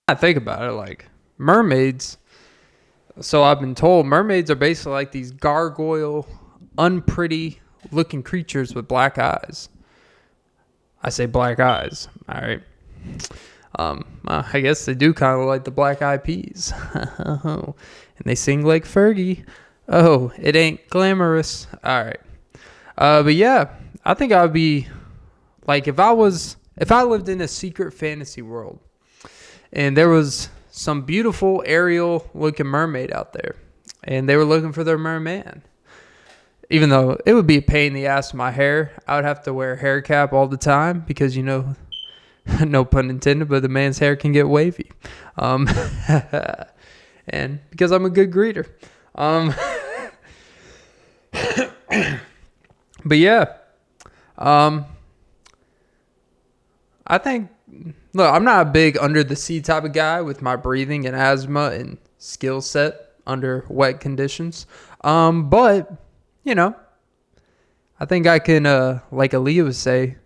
I think about it, like mermaids. So I've been told mermaids are basically like these gargoyle, unpretty looking creatures with black eyes. I say black eyes. All right. I guess they do kind of like the Black Eyed Peas. And they sing like Fergie. Oh, it ain't glamorous. All right. But yeah, I think I would be like if I lived in a secret fantasy world and there was some beautiful Ariel looking mermaid out there and they were looking for their merman. Even though it would be a pain in the ass in my hair, I would have to wear a hair cap all the time because, no pun intended, but the man's hair can get wavy. And because I'm a good greeter. But yeah. I think, look, I'm not a big under the sea type of guy with my breathing and asthma and skill set under wet conditions. But, I think I can, like Aaliyah would say,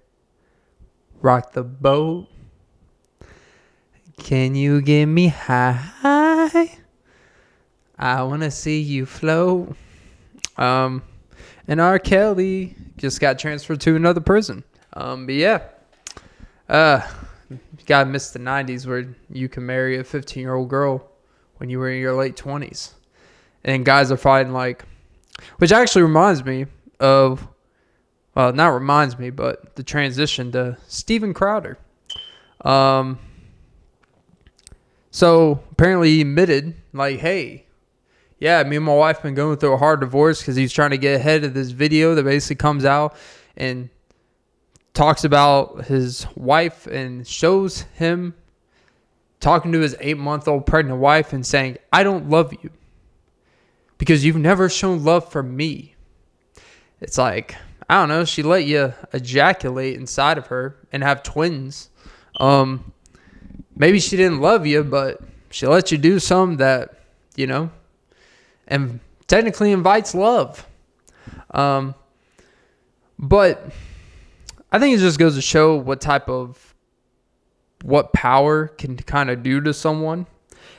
rock the boat. Can you get me high? I want to see you float. And R. Kelly just got transferred to another prison. But yeah. You gotta miss the 90s where you can marry a 15-year-old girl when you were in your late 20s. And guys are fighting like... Which actually reminds me of... Well, not reminds me, but the transition to Steven Crowder. So apparently he admitted, like, hey, yeah, me and my wife been going through a hard divorce because he's trying to get ahead of this video that basically comes out and talks about his wife and shows him talking to his 8-month-old pregnant wife and saying, I don't love you because you've never shown love for me. It's like... I don't know, she let you ejaculate inside of her and have twins. Maybe she didn't love you, but she let you do something that, and technically invites love. But I think it just goes to show what power can kind of do to someone.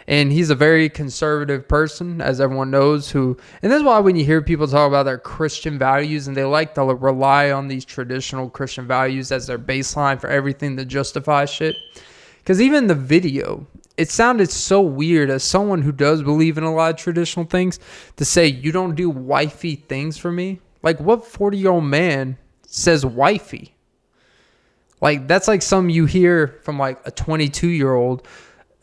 And he's a very conservative person, as everyone knows, and this is why when you hear people talk about their Christian values and they like to rely on these traditional Christian values as their baseline for everything to justify shit. Because even the video, it sounded so weird as someone who does believe in a lot of traditional things to say, you don't do wifey things for me. Like, what 40-year-old man says wifey? Like, that's like something you hear from like a 22-year-old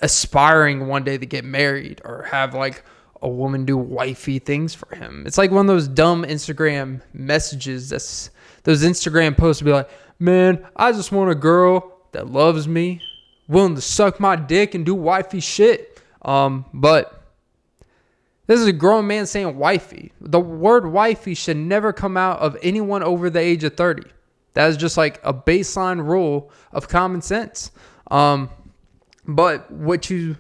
aspiring one day to get married or have like a woman do wifey things for him. It's like one of those dumb Instagram messages, those Instagram posts to be like, man, I just want a girl that loves me, willing to suck my dick and do wifey shit. But this is a grown man saying wifey. The word wifey should never come out of anyone over the age of 30. That is just like a baseline rule of common sense. But what you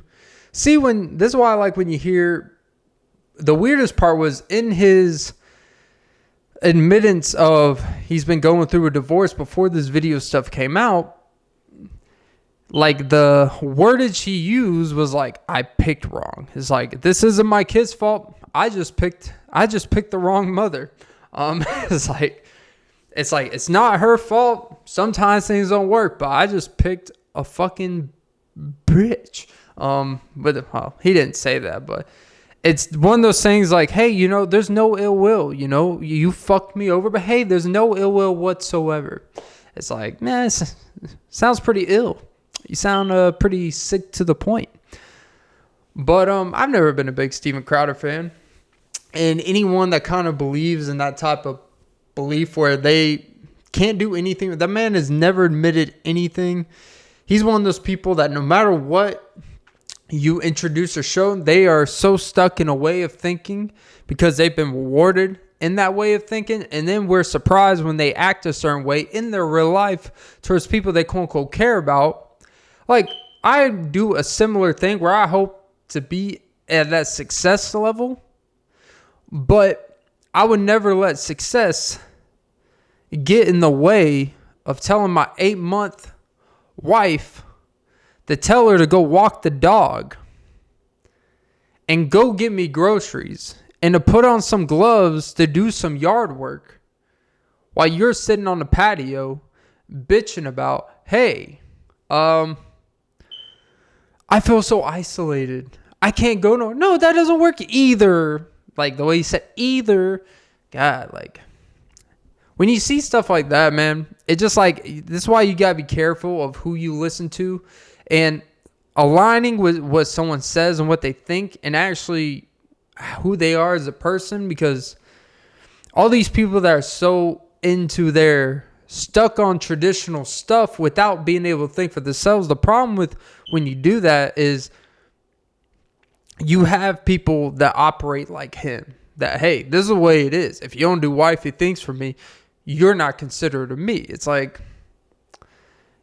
see this is why I like when you hear, the weirdest part was in his admittance of he's been going through a divorce before this video stuff came out. Like the wordage he used was like, I picked wrong. It's like, this isn't my kid's fault. I just picked the wrong mother. It's like, it's not her fault. Sometimes things don't work, but I just picked a fucking bitch. But he didn't say that, but it's one of those things like, hey, there's no ill will, you fucked me over, but hey, there's no ill will whatsoever. It's like, man, it sounds pretty ill. You sound pretty sick to the point. But I've never been a big Steven Crowder fan, and anyone that kind of believes in that type of belief where they can't do anything, that man has never admitted anything. He's one of those people that no matter what you introduce or show, they are so stuck in a way of thinking because they've been rewarded in that way of thinking. And then we're surprised when they act a certain way in their real life towards people they quote unquote care about. Like, I do a similar thing where I hope to be at that success level, but I would never let success get in the way of telling my 8-month wife to tell her to go walk the dog and go get me groceries and to put on some gloves to do some yard work while you're sitting on the patio bitching about, hey, I feel so isolated. I can't go nowhere. No, that doesn't work either. Like the way he said either. God, like when you see stuff like that, man, it just like, this is why you got to be careful of who you listen to and aligning with what someone says and what they think and actually who they are as a person, because all these people that are so into their stuck on traditional stuff without being able to think for themselves. The problem with when you do that is you have people that operate like him. That, hey, this is the way it is. If you don't do wifey things for me, you're not considerate of me. It's like,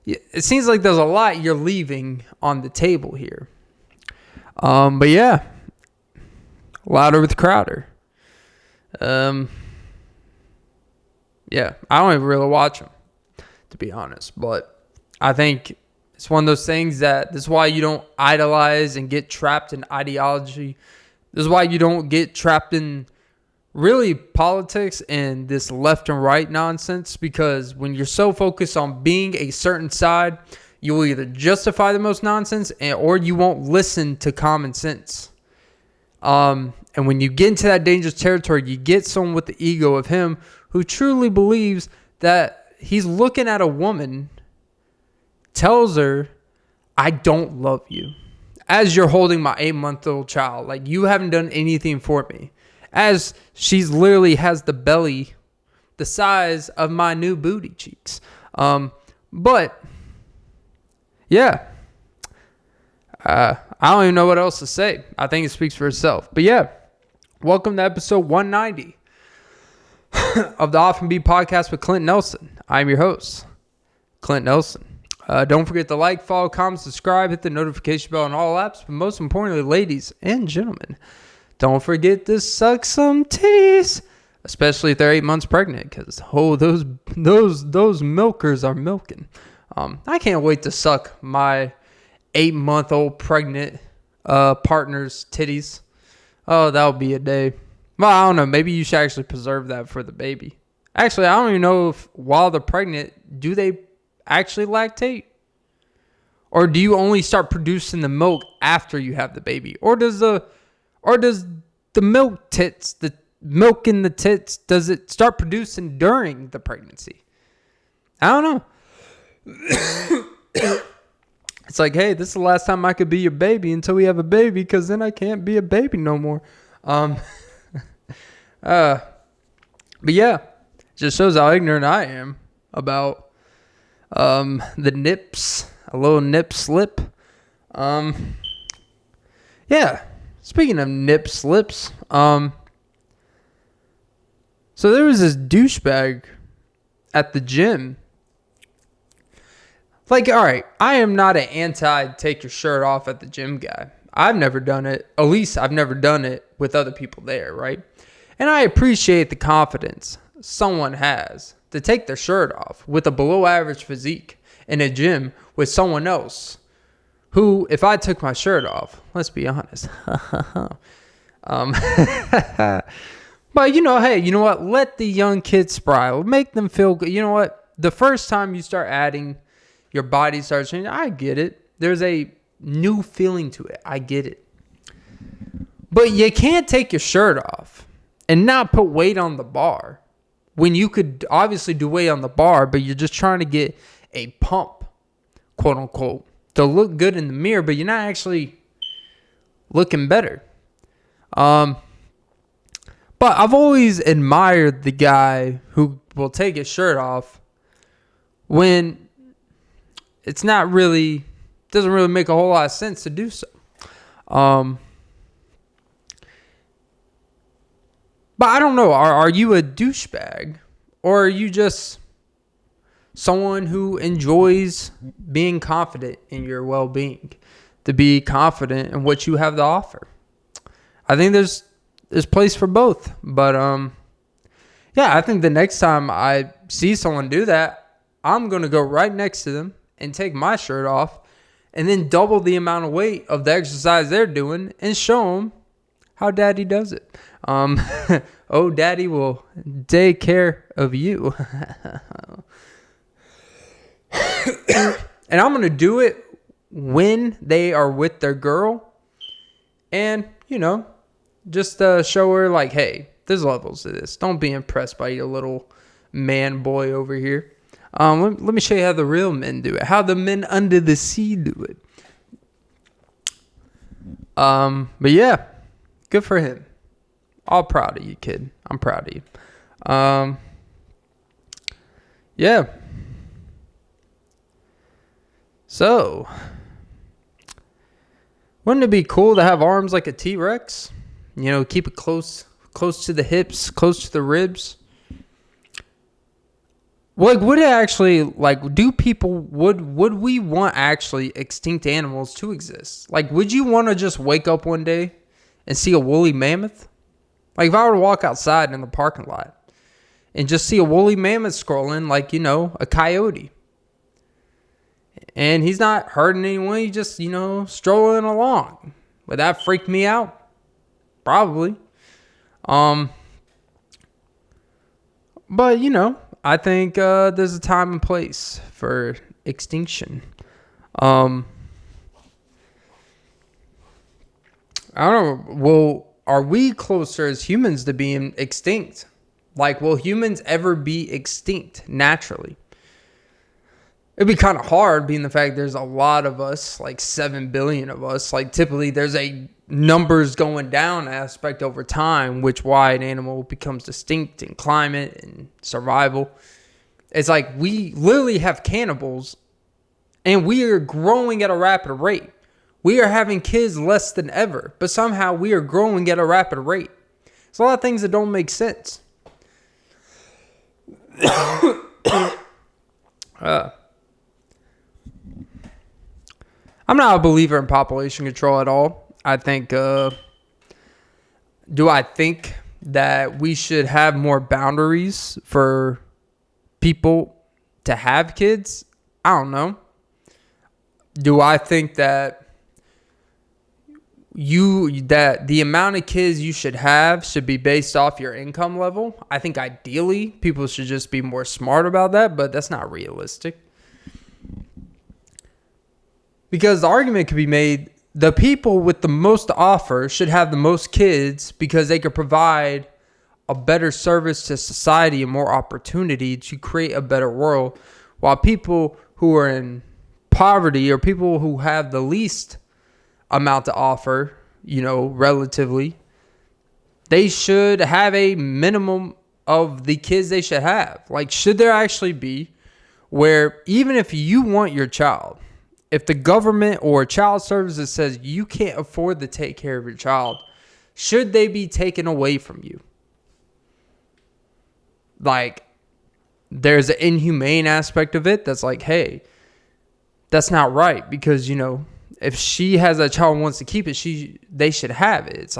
it seems like there's a lot you're leaving on the table here. But yeah, Louder with Crowder. Yeah, I don't even really watch them, to be honest. But I think it's one of those things that this is why you don't idolize and get trapped in ideology. This is why you don't get trapped in really politics and this left and right nonsense, because when you're so focused on being a certain side, you will either justify the most nonsense or you won't listen to common sense. And when you get into that dangerous territory, you get someone with the ego of him who truly believes that he's looking at a woman, tells her, I don't love you, as you're holding my 8-month-old child. Like, you haven't done anything for me. As she's literally has the belly the size of my new booty cheeks. But yeah, I don't even know what else to say. I think it speaks for itself. But yeah, welcome to episode 190 of the Often Be podcast with Clint Nelson. I'm your host, Clint Nelson. Don't forget to like, follow, comment, subscribe, hit the notification bell on all apps. But most importantly, ladies and gentlemen, don't forget to suck some titties, especially if they're 8 months pregnant, because those milkers are milking. I can't wait to suck my 8-month-old pregnant partner's titties. Oh, that would be a day. Well, I don't know. Maybe you should actually preserve that for the baby. Actually, I don't even know if while they're pregnant, do they actually lactate? Or do you only start producing the milk after you have the baby? Or does the milk tits, the milk in the tits, does it start producing during the pregnancy? I don't know. It's like, hey, this is the last time I could be your baby until we have a baby, because then I can't be a baby no more. But yeah, it just shows how ignorant I am about the nips, a little nip slip. Yeah. Speaking of nip slips, so there was this douchebag at the gym. Like, all right, I am not an anti-take your shirt off at the gym guy. I've never done it. At least I've never done it with other people there, right? And I appreciate the confidence someone has to take their shirt off with a below-average physique in a gym with someone else who, if I took my shirt off, let's be honest. But, hey, you know what? Let the young kids spry. Make them feel good. You know what? The first time you start adding, your body starts changing. I get it. There's a new feeling to it. I get it. But you can't take your shirt off and not put weight on the bar when you could obviously do weight on the bar, but you're just trying to get a pump, quote unquote, to look good in the mirror, but you're not actually looking better. But I've always admired the guy who will take his shirt off when it's not really, doesn't really make a whole lot of sense to do so. But I don't know, are you a douchebag, or are you just someone who enjoys being confident in your well-being, to be confident in what you have to offer? I think there's place for both. But yeah, I think the next time I see someone do that, I'm going to go right next to them and take my shirt off and then double the amount of weight of the exercise they're doing and show them how daddy does it. Oh, daddy will take care of you. And I'm going to do it when they are with their girl. And, just show her like, hey, there's levels to this. Don't be impressed by your little man boy over here. Let me show you how the real men do it. How the men under the sea do it. But yeah, good for him. All proud of you, kid. I'm proud of you. Yeah. So, wouldn't it be cool to have arms like a T-Rex? Keep it close to the hips, close to the ribs. Would it actually, would we want actually extinct animals to exist? Would you want to just wake up one day and see a woolly mammoth? If I were to walk outside in the parking lot and just see a woolly mammoth scrolling, a coyote. And he's not hurting anyone, he's just, strolling along. Would that freak me out? Probably. But, I think there's a time and place for extinction. I don't know. Well, are we closer as humans to being extinct? Will humans ever be extinct naturally? It'd be kind of hard, being the fact there's a lot of us, 7 billion of us. Typically there's a numbers going down aspect over time, which why an animal becomes distinct in climate and survival. It's we literally have cannibals, and we are growing at a rapid rate. We are having kids less than ever, but somehow we are growing at a rapid rate. There's a lot of things that don't make sense. I'm not a believer in population control at all. I think, do I think that we should have more boundaries for people to have kids? I don't know. Do I think that the amount of kids you should have should be based off your income level? I think ideally people should just be more smart about that, but that's not realistic. Because the argument could be made, the people with the most to offer should have the most kids because they could provide a better service to society and more opportunity to create a better world, while people who are in poverty or people who have the least amount to offer, relatively, they should have a minimum of the kids they should have. Should there actually be where even if you want your child, if the government or child services says you can't afford to take care of your child, should they be taken away from you? There's an inhumane aspect of it that's hey, that's not right, because, if she has a child and wants to keep it, they should have it. It's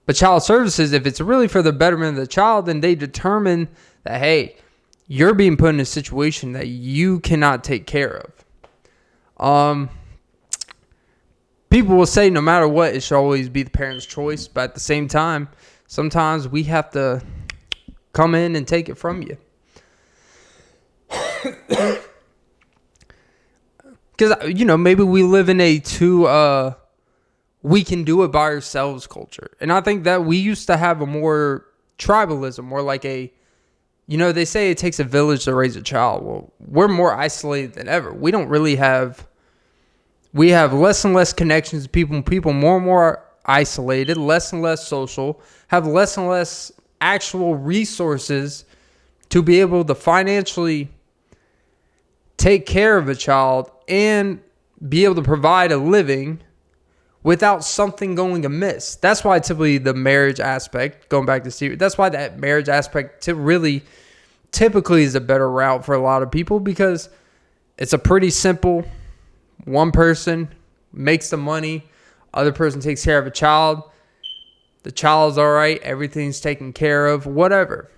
but child services, if it's really for the betterment of the child, then they determine that, hey, you're being put in a situation that you cannot take care of. People will say no matter what, it should always be the parent's choice. But at the same time, sometimes we have to come in and take it from you. Because, maybe we live in a we can do it by ourselves culture. And I think that we used to have a more tribalism, more they say it takes a village to raise a child. Well, we're more isolated than ever. We don't really we have less and less connections to people more and more isolated, less and less social, have less and less actual resources to be able to financially take care of a child and be able to provide a living without something going amiss. That's why typically the marriage aspect, going back to Steve, that's why that marriage aspect really typically is a better route for a lot of people, because it's a pretty simple, one person makes the money, other person takes care of a child, the child's all right, everything's taken care of, whatever.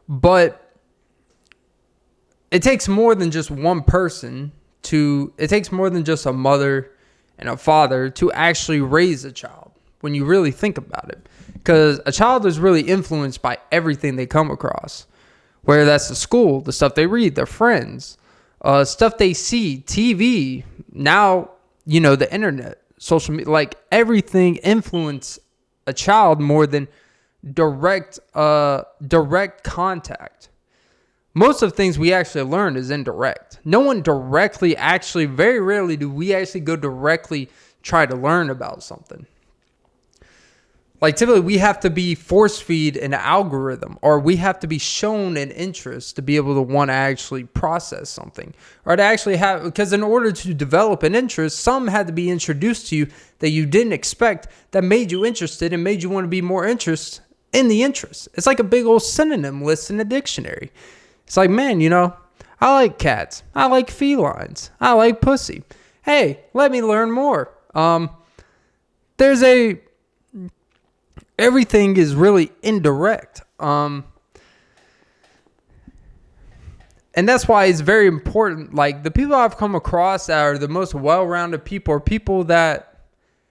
But it takes more than just one person it takes more than just a mother and a father to actually raise a child when you really think about it. Because a child is really influenced by everything they come across. Whether that's the school, the stuff they read, their friends, stuff they see, TV, now, the internet, social media, like everything influence a child more than direct contact. Most of the things we actually learn is indirect. No one directly very rarely do we actually go directly try to learn about something. Like typically we have to be force feed an algorithm, or we have to be shown an interest to be able to want to actually process something, or to actually have, because in order to develop an interest, some had to be introduced to you that you didn't expect, that made you interested and made you want to be more interested in the interest. It's like a big old synonym list in a dictionary. It's like, man, I like cats. I like felines. I like pussy. Hey, let me learn more. Everything is really indirect. And that's why it's very important. Like the people I've come across that are the most well-rounded people are people that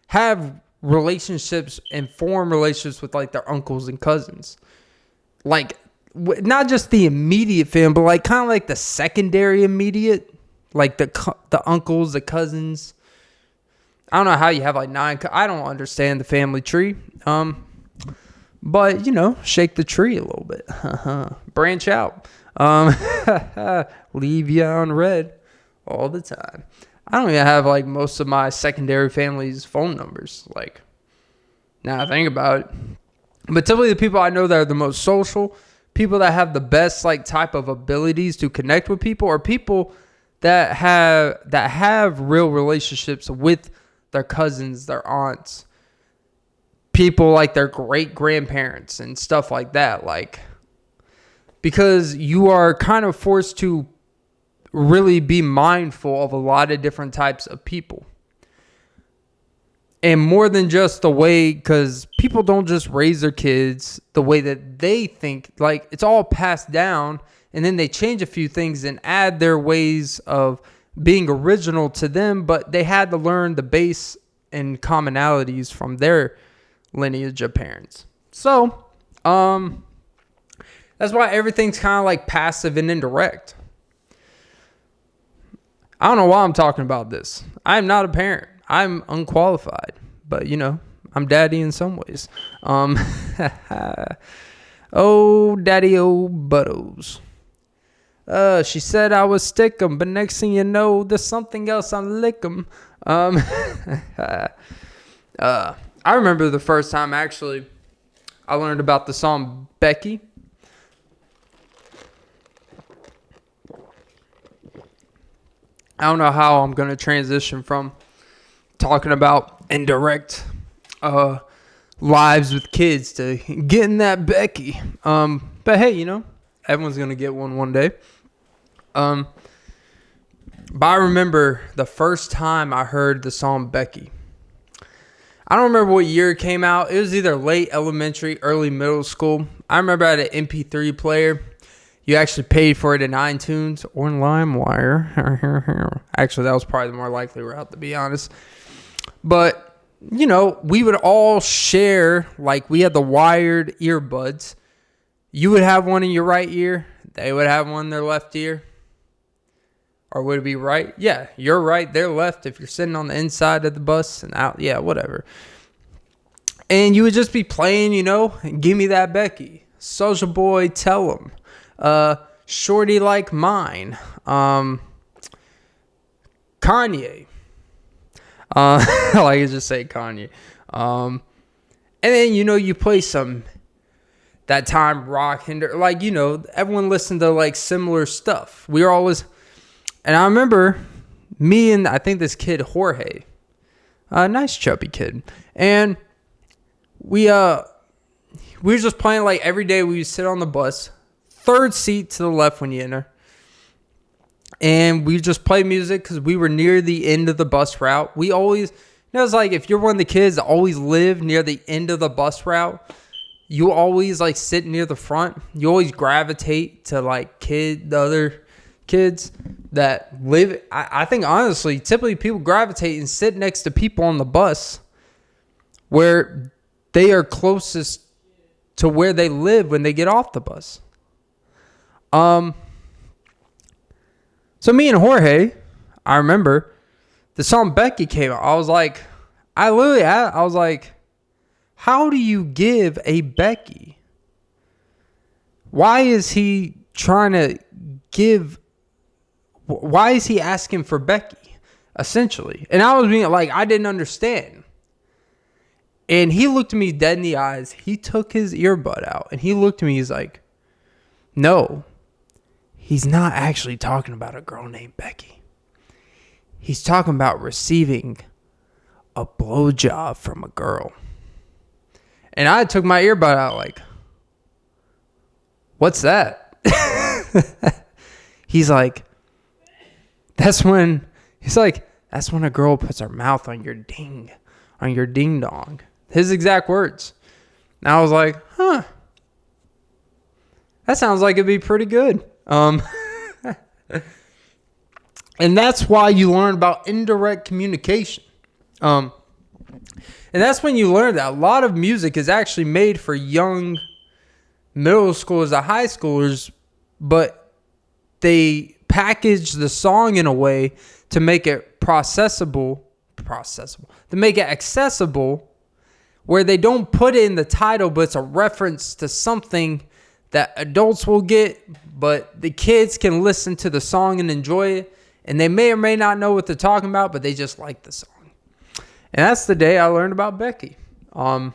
have relationships and form relationships with like their uncles and cousins. Like not just the immediate family, but like kind of like the secondary immediate, like the uncles, the cousins. I don't know how you have like 9. I don't understand the family tree. But shake the tree a little bit. Branch out. Leave you on red all the time. I don't even have like most of my secondary family's phone numbers. Like, now I think about it. But typically the people I know that are the most social, people that have the best like type of abilities to connect with people, are people that have real relationships with their cousins, their aunts, people like their great grandparents and stuff like that. Like, because you are kind of forced to really be mindful of a lot of different types of people. And more than just the way, because people don't just raise their kids the way that they think. Like, it's all passed down, and then they change a few things and add their ways of being original to them, but they had to learn the base and commonalities from their lineage of parents. So, that's why everything's kind of like passive and indirect. I don't know why I'm talking about this. I'm not a parent. I'm unqualified, but I'm daddy in some ways. Oh, daddy, oh, buttos. She said I would stick 'em, but next thing you know, there's something else I'm lick 'em. I remember the first time actually I learned about the song Becky. I don't know how I'm going to transition from talking about indirect lives with kids to getting that Becky. But hey, everyone's going to get one day. But I remember the first time I heard the song Becky. I don't remember what year it came out. It was either late elementary, early middle school. I remember I had an MP3 player. You actually paid for it in iTunes or in LimeWire. Actually, that was probably the more likely route, to be honest. But, we would all share, like we had the wired earbuds. You would have one in your right ear. They would have one in their left ear. Or would it be right? Yeah, you're right, they're left if you're sitting on the inside of the bus and out. Yeah, whatever. And you would just be playing, Give Me That Becky. Soulja Boy, Tell 'Em. Shorty Like Mine. Kanye. I like to just say Kanye. And then, you play some that time rock, hinder. Like, everyone listened to like similar stuff. We were always... And I remember me and I think this kid, Jorge, a nice chubby kid. And we were just playing like every day. We would sit on the bus, third seat to the left when you enter. And we just play music because we were near the end of the bus route. We always, it's like if you're one of the kids that always live near the end of the bus route, you always like sit near the front. You always gravitate to like the other kids that live, I think honestly, typically people gravitate and sit next to people on the bus where they are closest to where they live when they get off the bus. So me and Jorge, I remember the song Becky came out. I was like, I was like, how do you give a Becky? Why is he trying to give? Why is he asking for Becky? Essentially. And I was being like, I didn't understand. And he looked me dead in the eyes. He took his earbud out and he looked at me. He's like, no, he's not actually talking about a girl named Becky. He's talking about receiving a blowjob from a girl. And I took my earbud out like, what's that? He's like, that's when a girl puts her mouth on your ding dong. His exact words. And I was like, huh. That sounds like it'd be pretty good. And that's why you learn about indirect communication. And that's when you learn that a lot of music is actually made for young middle schoolers or high schoolers, but they package the song in a way to make it processable, to make it accessible, where they don't put it in the title, but it's a reference to something that adults will get, but the kids can listen to the song and enjoy it, and they may or may not know what they're talking about, but they just like the song. And that's the day I learned about Becky. I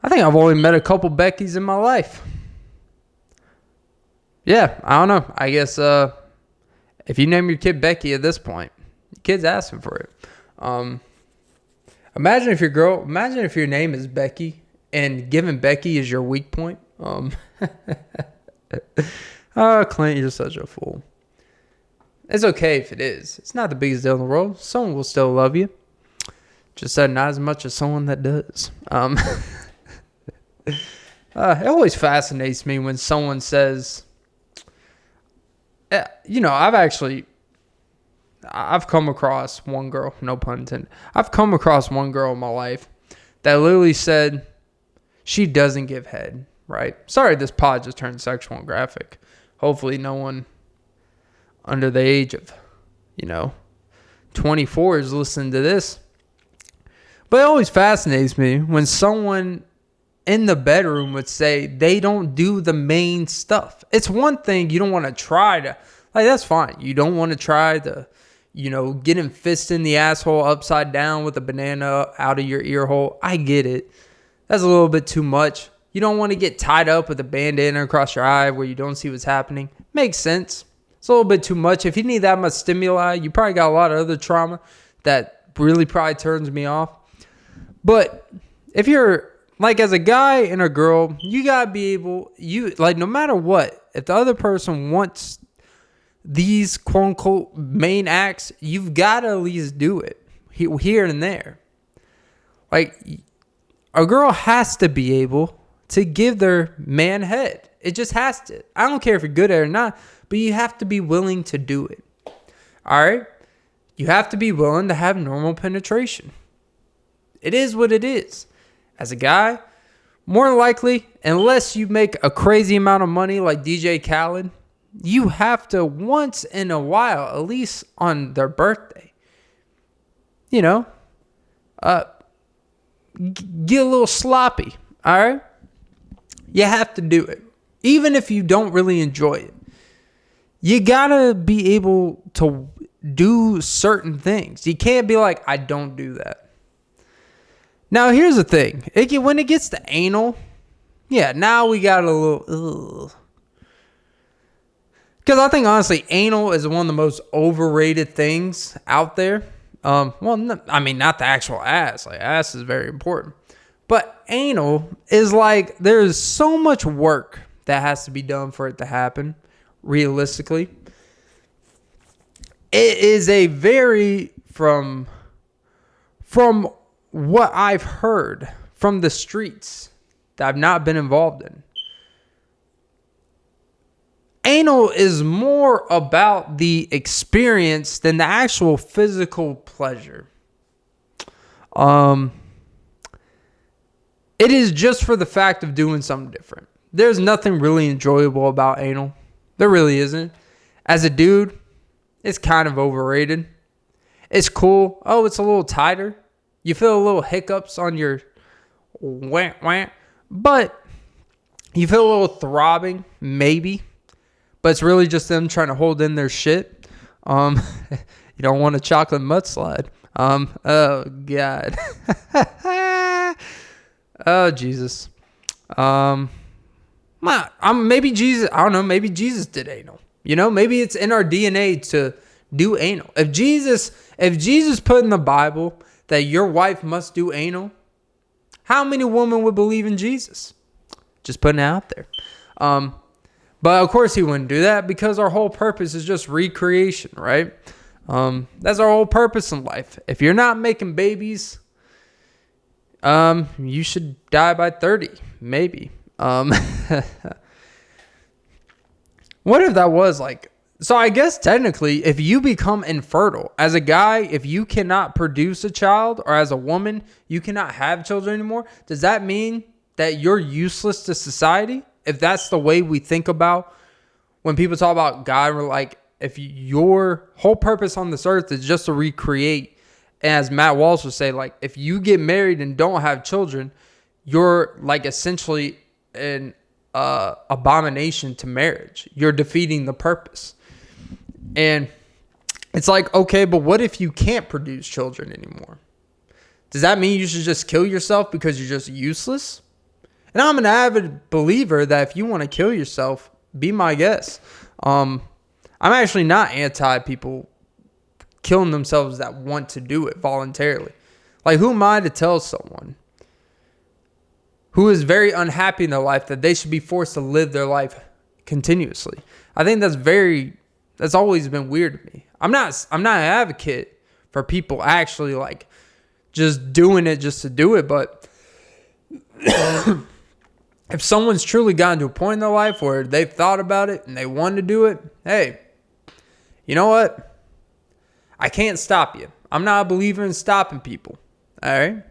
think I've only met a couple Beckys in my life. Yeah, I don't know. I guess if you name your kid Becky at this point, the kid's asking for it. Imagine if your name is Becky and giving Becky is your weak point. Oh, Clint, you're such a fool. It's okay if it is. It's not the biggest deal in the world. Someone will still love you. Just not as much as someone that does. It always fascinates me when someone says, I've come across one girl, no pun intended. I've come across one girl in my life that literally said she doesn't give head, right? Sorry, this pod just turned sexual and graphic. Hopefully no one under the age of, 24 is listening to this. But it always fascinates me when someone in the bedroom would say they don't do the main stuff. It's one thing you don't want to try to, that's fine. You don't want to try to, getting fist in the asshole upside down with a banana out of your ear hole. I get it. That's a little bit too much. You don't want to get tied up with a bandana across your eye where you don't see what's happening. Makes sense. It's a little bit too much. If you need that much stimuli, you probably got a lot of other trauma that really probably turns me off. But if you're as a guy and a girl, you got to be able, no matter what, if the other person wants these quote unquote main acts, you've got to at least do it here and there. A girl has to be able to give their man head. It just has to. I don't care if you're good at it or not, but you have to be willing to do it. All right? You have to be willing to have normal penetration. It is what it is. As a guy, more than likely, unless you make a crazy amount of money like DJ Khaled, you have to once in a while, at least on their birthday, get a little sloppy, all right? You have to do it. Even if you don't really enjoy it. You gotta be able to do certain things. You can't be like, I don't do that. Now, here's the thing. When it gets to anal, now we got a little... Because I think, honestly, anal is one of the most overrated things out there. Not the actual ass. Ass is very important. But anal is there's so much work that has to be done for it to happen, realistically. It is a very, from what I've heard from the streets that I've not been involved in, anal is more about the experience than the actual physical pleasure. It is just for the fact of doing something different. There's nothing really enjoyable about anal. There really isn't. As a dude, it's kind of overrated. It's cool. Oh, it's a little tighter. You feel a little hiccups on your wah, wah. But you feel a little throbbing, maybe. But it's really just them trying to hold in their shit. You don't want a chocolate mudslide. Oh, God. Oh, Jesus. Maybe Jesus, I don't know, maybe Jesus did anal. You know, maybe it's in our DNA to do anal. If Jesus put in the Bible that your wife must do anal, how many women would believe in Jesus? Just putting it out there. But of course he wouldn't do that because our whole purpose is just recreation, right? That's our whole purpose in life. If you're not making babies, you should die by 30, maybe. What if that was like, so I guess technically if you become infertile as a guy, if you cannot produce a child, or as a woman, you cannot have children anymore, does that mean that you're useless to society? If that's the way we think about when people talk about God, we're like, if your whole purpose on this earth is just to recreate, and as Matt Walsh would say, like, if you get married and don't have children, you're like essentially an abomination to marriage. You're defeating the purpose. And it's like, okay, but what if you can't produce children anymore? Does that mean you should just kill yourself because you're just useless? And I'm an avid believer that if you want to kill yourself, be my guest. I'm actually not anti people killing themselves that want to do it voluntarily. Like, who am I to tell someone who is very unhappy in their life that they should be forced to live their life continuously? I think that's always been weird to me. I'm not an advocate for people actually like just doing it just to do it, but if someone's truly gotten to a point in their life where they've thought about it and they want to do it, hey, you know what? I can't stop you. I'm not a believer in stopping people. All right?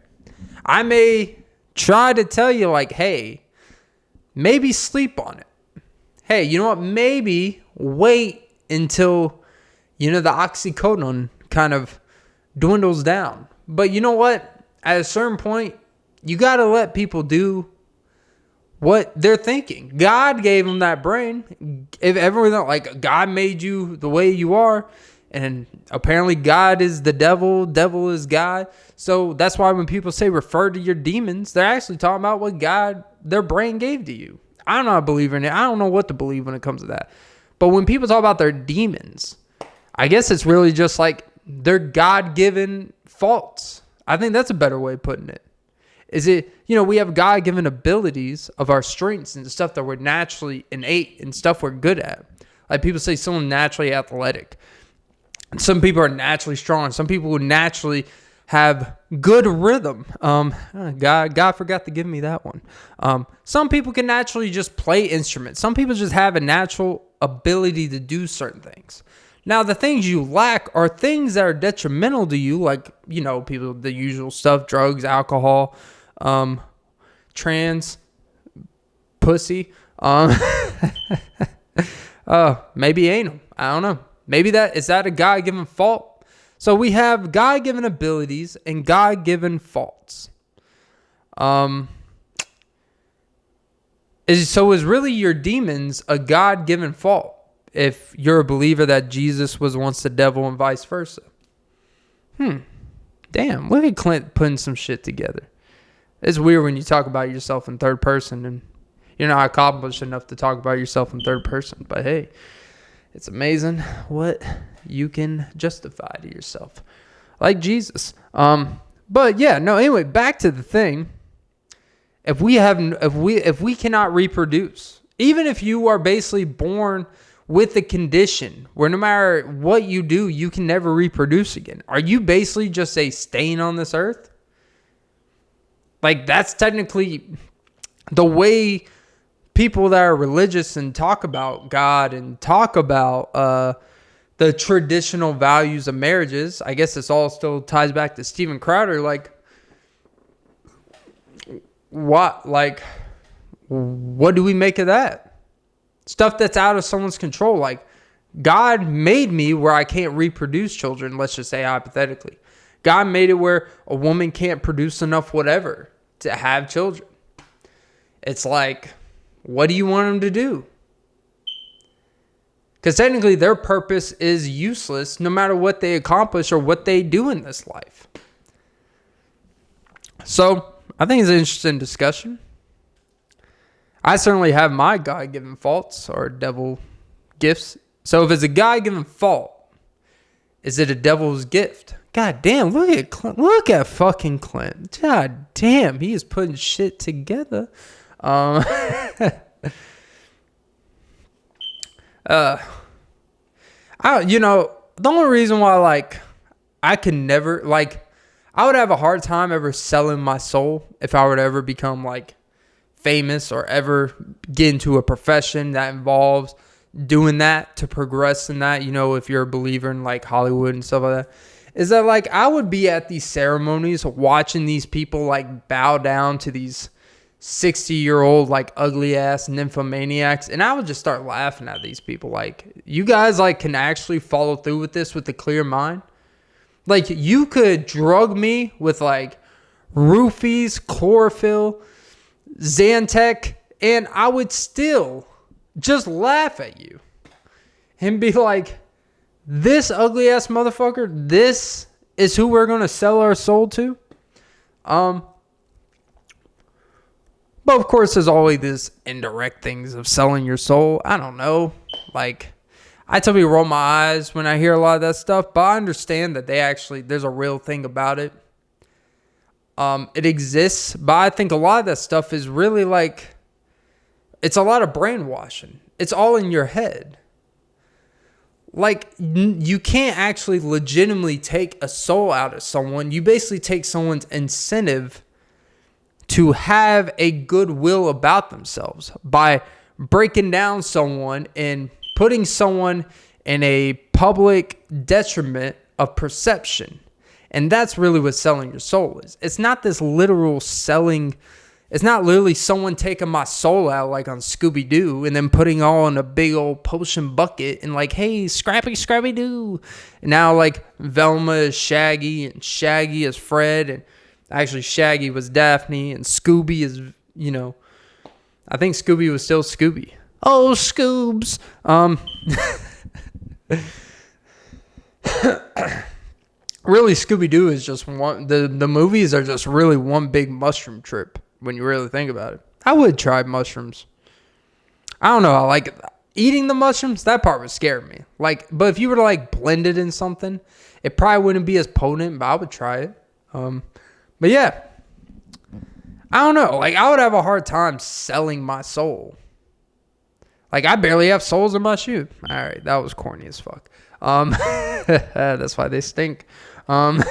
I may try to tell you like, hey, maybe sleep on it. Hey, you know what? Maybe wait until, the oxycodone kind of dwindles down. But you know what? At a certain point, you got to let people do what they're thinking. God gave them that brain. If everyone, like, God made you the way you are, and apparently God is the devil is God. So that's why when people say refer to your demons, they're actually talking about what God, their brain gave to you. I'm not a believer in it. I don't know what to believe when it comes to that. But when people talk about their demons, I guess it's really just like their God-given faults. I think that's a better way of putting it. Is it, we have God-given abilities of our strengths and stuff that we're naturally innate and stuff we're good at. Like people say someone naturally athletic. Some people are naturally strong. Some people who naturally have good rhythm. God forgot to give me that one. Some people can naturally just play instruments. Some people just have a natural ability to do certain things. Now, the things you lack are things that are detrimental to you, like, people, the usual stuff, drugs, alcohol, trans, pussy, maybe anal. I don't know. Maybe is that a God-given fault? So we have God-given abilities and God-given faults. Is really your demons a God-given fault if you're a believer that Jesus was once the devil and vice versa? Damn, look at Clint putting some shit together. It's weird when you talk about yourself in third person and you're not accomplished enough to talk about yourself in third person. But hey, it's amazing what you can justify to yourself, like Jesus. But yeah, no. Anyway, back to the thing. If we cannot reproduce, even if you are basically born with the condition where no matter what you do, you can never reproduce again, are you basically just a stain on this earth? Like, that's technically the way people that are religious and talk about God and talk about the traditional values of marriages, I guess this all still ties back to Steven Crowder. Like, what do we make of that? Stuff that's out of someone's control. Like, God made me where I can't reproduce children, let's just say hypothetically. God made it where a woman can't produce enough whatever to have children. It's like, what do you want them to do? Because technically their purpose is useless no matter what they accomplish or what they do in this life. So I think it's an interesting discussion. I certainly have my God-given faults or devil gifts. So if it's a God-given fault, is it a devil's gift? God damn, look at Clint. Look at fucking Clint. God damn, he is putting shit together. The only reason why, like, I can never, like, I would have a hard time ever selling my soul if I were to ever become, like, famous or ever get into a profession that involves doing that to progress in that, if you're a believer in, like, Hollywood and stuff like that, is that, like, I would be at these ceremonies watching these people, like, bow down to these 60-year-old, like, ugly-ass nymphomaniacs, and I would just start laughing at these people. Like, you guys, like, can actually follow through with this with a clear mind? Like, you could drug me with, like, roofies, chlorophyll, Zantac, and I would still just laugh at you and be like, this ugly ass motherfucker, this is who we're going to sell our soul to. But of course, there's always this indirect things of selling your soul. I don't know. Like, I tell people roll my eyes when I hear a lot of that stuff, but I understand that there's a real thing about it. It exists, but I think a lot of that stuff is really like, it's a lot of brainwashing. It's all in your head. Like, you can't actually legitimately take a soul out of someone. You basically take someone's incentive to have a goodwill about themselves by breaking down someone and putting someone in a public detriment of perception. And that's really what selling your soul is. It's not this literal selling. It's not literally someone taking my soul out like on Scooby-Doo and then putting all in a big old potion bucket and like, hey, Scrappy-Doo. And now like Velma is Shaggy and Shaggy is Fred. And actually Shaggy was Daphne and Scooby is, I think Scooby was still Scooby. Oh, Scoobs. Really, Scooby-Doo is just one. The movies are just really one big mushroom trip when you really think about it. I would try mushrooms. I don't know. I like eating the mushrooms. That part would scare me. Like, but if you were to like blend it in something, it probably wouldn't be as potent. But I would try it. But yeah, I don't know. Like, I would have a hard time selling my soul. Like, I barely have soles in my shoe. All right, that was corny as fuck. That's why they stink. But,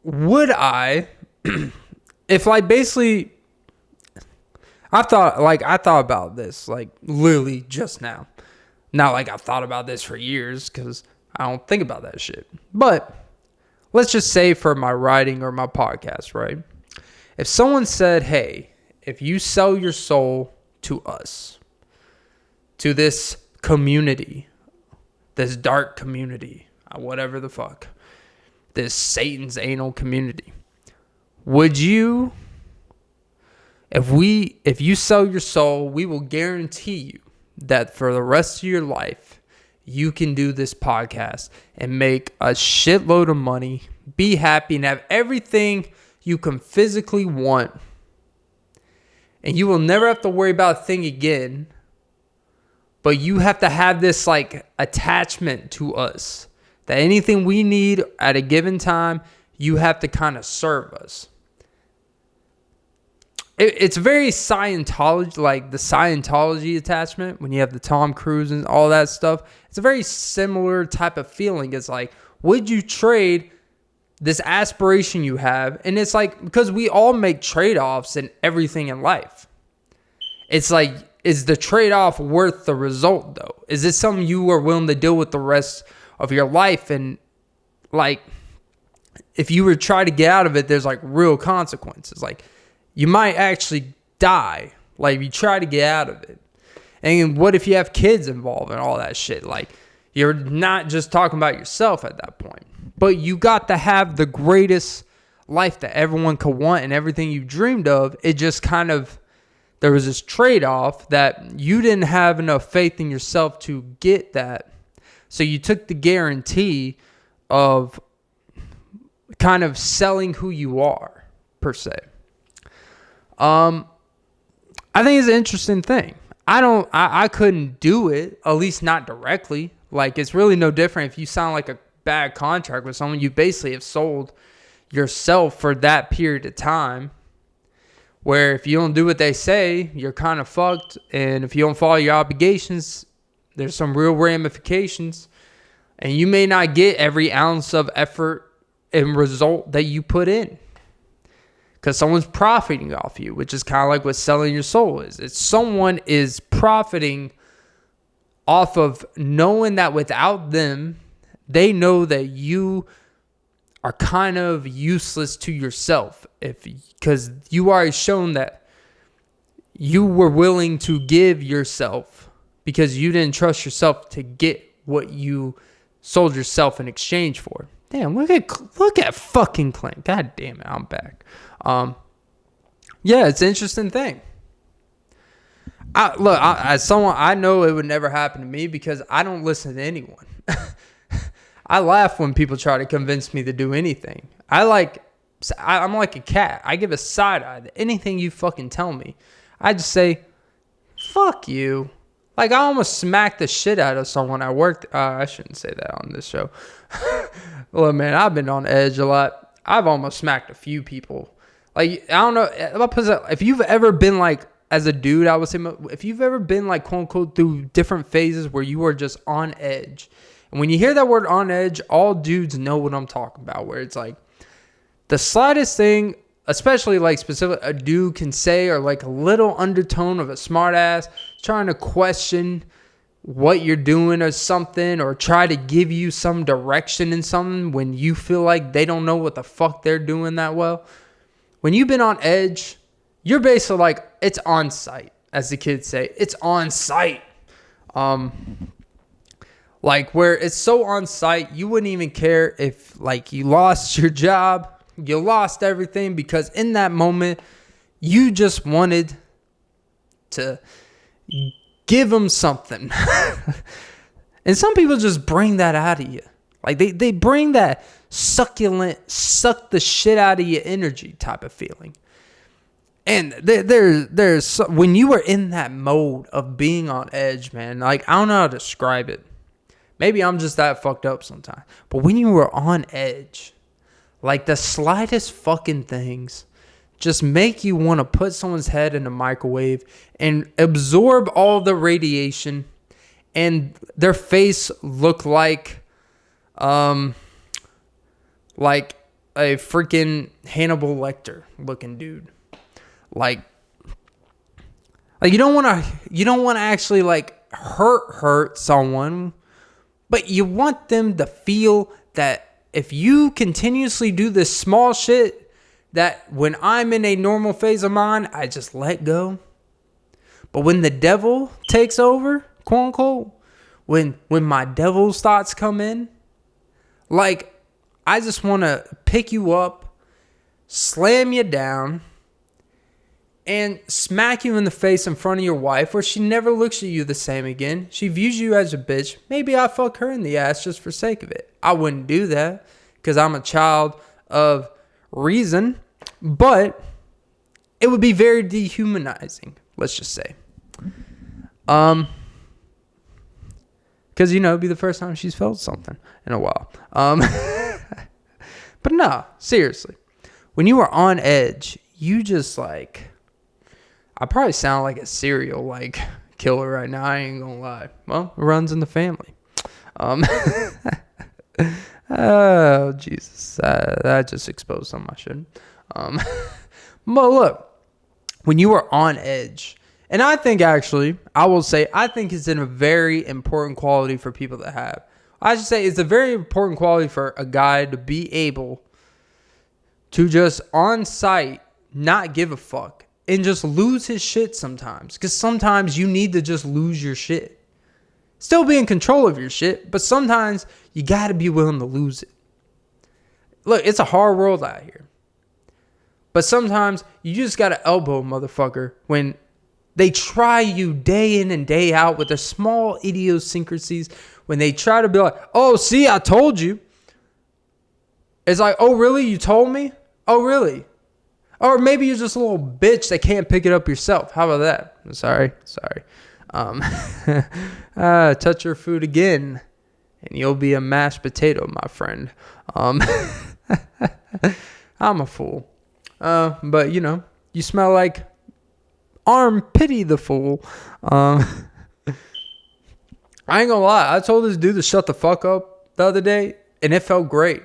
would I, if like basically, I thought about this, like literally just now. Not like I've thought about this for years because I don't think about that shit. But let's just say for my writing or my podcast, right? If someone said, hey, if you sell your soul to us, to this community, this dark community, whatever the fuck, this Satan's anal community, would you, if you sell your soul, we will guarantee you that for the rest of your life, you can do this podcast and make a shitload of money, be happy, and have everything you can physically want. And you will never have to worry about a thing again. But you have to have this like attachment to us. That anything we need at a given time, you have to kind of serve us. It's very Scientology, like the Scientology attachment, when you have the Tom Cruise and all that stuff. It's a very similar type of feeling. It's like, would you trade this aspiration you have. And it's like, because we all make trade-offs in everything in life. It's like, is the trade-off worth the result, though? Is it something you are willing to deal with the rest of your life? And like, if you were to try to get out of it, there's like real consequences. Like, you might actually die. Like, if you try to get out of it. And what if you have kids involved and all that shit? Like, you're not just talking about yourself at that point. But you got to have the greatest life that everyone could want and everything you dreamed of. It just kind of, there was this trade-off that you didn't have enough faith in yourself to get that. So you took the guarantee of kind of selling who you are, per se. I think it's an interesting thing. I couldn't do it, at least not directly. Like, it's really no different if you sound like a bad contract with someone. You basically have sold yourself for that period of time, where if you don't do what they say, you're kind of fucked. And if you don't follow your obligations, there's some real ramifications. And you may not get every ounce of effort and result that you put in, because someone's profiting off you, which is kind of like what selling your soul is. It's someone is profiting off of knowing that without them, they know that you are kind of useless to yourself, because you already shown that you were willing to give yourself because you didn't trust yourself to get what you sold yourself in exchange for. Damn, look at fucking Clint. God damn it, I'm back. Yeah, it's an interesting thing. As someone, I know it would never happen to me because I don't listen to anyone. I laugh when people try to convince me to do anything. I'm like a cat. I give a side eye to anything you fucking tell me. I just say, fuck you. Like, I almost smacked the shit out of someone I worked. I shouldn't say that on this show. Look, man, I've been on edge a lot. I've almost smacked a few people. Like, I don't know. If you've ever been like, as a dude, I would say, if you've ever been like, quote unquote, through different phases where you are just on edge. And when you hear that word on edge, all dudes know what I'm talking about, where it's like the slightest thing, especially like specific a dude can say, or like a little undertone of a smart ass trying to question what you're doing or something, or try to give you some direction in something when you feel like they don't know what the fuck they're doing that well. When you've been on edge, you're basically like, it's on site, as the kids say. It's on site. Like, where it's so on site, you wouldn't even care if like you lost your job, you lost everything, because in that moment, you just wanted to give them something. And some people just bring that out of you. Like, they bring that succulent, suck the shit out of your energy type of feeling. And there's when you are in that mode of being on edge, man, like, I don't know how to describe it. Maybe I'm just that fucked up sometimes. But when you were on edge, like, the slightest fucking things just make you want to put someone's head in a microwave and absorb all the radiation, and their face look like a freaking Hannibal Lecter looking dude. Like you don't want to actually like hurt someone, but you want them to feel that if you continuously do this small shit, that when I'm in a normal phase of mine, I just let go. But when the devil takes over, quote unquote, when my devil's thoughts come in, like, I just want to pick you up, slam you down, and smack you in the face in front of your wife, where she never looks at you the same again. She views you as a bitch. Maybe I fuck her in the ass just for sake of it. I wouldn't do that because I'm a child of reason, but it would be very dehumanizing, let's just say. Because, it'd be the first time she's felt something in a while. But no, seriously. When you are on edge, you just like... I probably sound like a serial like killer right now. I ain't gonna lie. Well, it runs in the family. Oh, Jesus. That just exposed something I shouldn't. But look, when you are on edge, and I think actually, I will say, I think it's a very important quality for people to have. I should say it's a very important quality for a guy to be able to just on sight not give a fuck and just lose his shit sometimes. Because sometimes you need to just lose your shit. Still be in control of your shit, but sometimes you got to be willing to lose it. Look, it's a hard world out here. But sometimes you just got to elbow a motherfucker when they try you day in and day out with their small idiosyncrasies. When they try to be like, oh, see, I told you. It's like, oh, really? You told me? Oh, really? Or maybe you're just a little bitch that can't pick it up yourself. How about that? Sorry. Touch your food again, and you'll be a mashed potato, my friend. I'm a fool. But, you know, you smell like pity the fool. I ain't gonna lie. I told this dude to shut the fuck up the other day, and it felt great.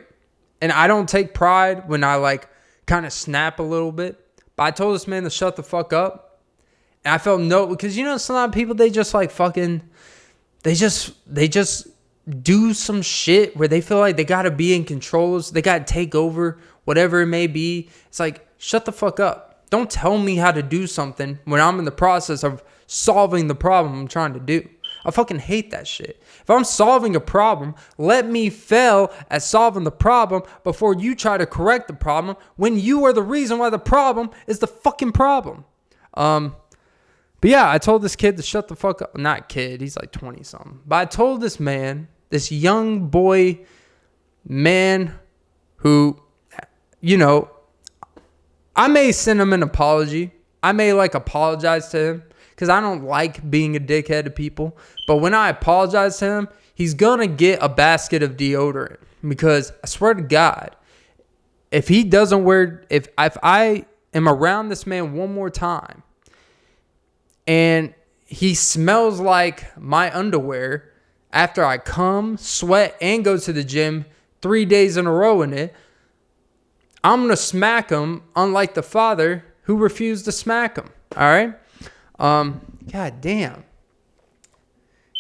And I don't take pride when I, like, kind of snap a little bit. But I told this man to shut the fuck up. And I felt because, you know, some people, they just, like, fucking, they just do some shit where they feel like they got to be in control. They got to take over, whatever it may be. It's like, shut the fuck up. Don't tell me how to do something when I'm in the process of solving the problem I'm trying to do. I fucking hate that shit. If I'm solving a problem, let me fail at solving the problem before you try to correct the problem when you are the reason why the problem is the fucking problem. But yeah, I told this kid to shut the fuck up. Not kid, he's like 20 something. But I told this man, this young boy man who, you know, I may send him an apology. I may like apologize to him because I don't like being a dickhead to people. But when I apologize to him, he's going to get a basket of deodorant. Because I swear to God, if he doesn't wear, if I am around this man one more time and he smells like my underwear after I come, sweat, and go to the gym 3 days in a row in it, I'm going to smack him unlike the father who refused to smack him. All right? God damn.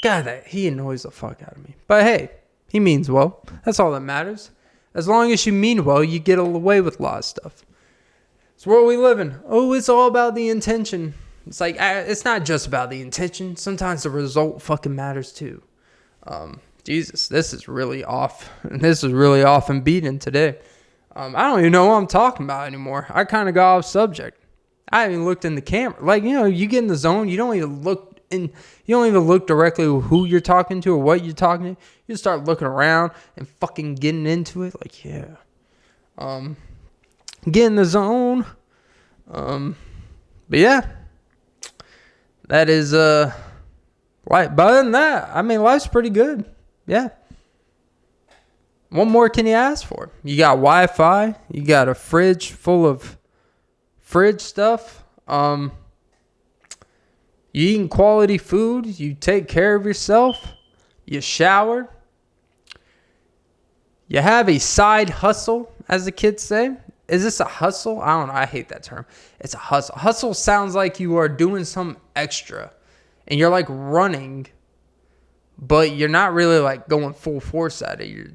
God, he annoys the fuck out of me. But hey, he means well. That's all that matters. As long as you mean well, you get away with a lot of stuff. It's where we live in. Oh, it's all about the intention. It's like, it's not just about the intention. Sometimes the result fucking matters too. Jesus, this is really off. This is really off and beaten today. I don't even know what I'm talking about anymore. I kind of got off subject. I haven't even looked in the camera. Like, you know, you get in the zone, you don't even look directly at who you're talking to or what you're talking to. You just start looking around and fucking getting into it. Like, yeah. Get in the zone. But yeah. That is life. But other than that, I mean, life's pretty good. Yeah. What more can you ask for? You got Wi-Fi. You got a fridge full of fridge stuff. You eating quality food. You take care of yourself. You shower. You have a side hustle, as the kids say. Is this a hustle? I don't know. I hate that term. It's a hustle. Hustle sounds like you are doing some extra. And you're like running. But you're not really like going full force at it.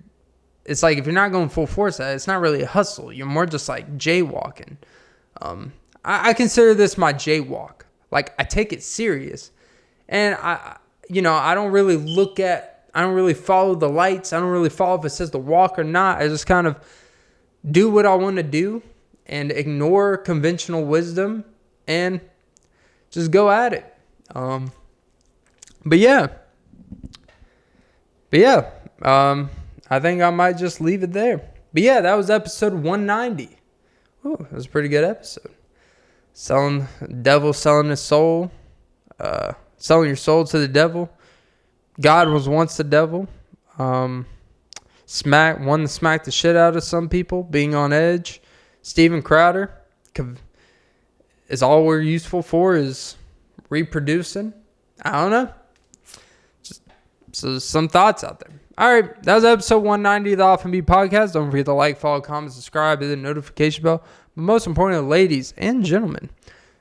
It's like if you're not going full force at it, it's not really a hustle. You're more just like jaywalking. I consider this my jaywalk. Like, I take it serious. And I don't really follow the lights. I don't really follow if it says to walk or not. I just kind of do what I want to do and ignore conventional wisdom and just go at it. But yeah. I think I might just leave it there. But yeah, that was episode 190. Ooh, that was a pretty good episode. Devil selling his soul. Selling your soul to the devil. God was once the devil. One to smack the shit out of some people. Being on edge. Steven Crowder. Is all we're useful for is reproducing. I don't know. Just so some thoughts out there. All right, that was episode 190 of the Off and Be podcast. Don't forget to like, follow, comment, subscribe, hit the notification bell. But most importantly, ladies and gentlemen,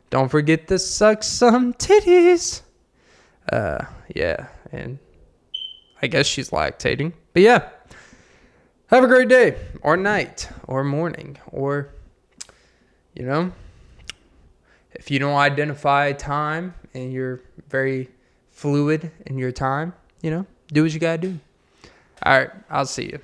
don't forget to suck some titties. Yeah, and I guess she's lactating. But yeah, have a great day, or night, or morning, or, if you don't identify time and you're very fluid in your time, do what you gotta do. All right, I'll see you.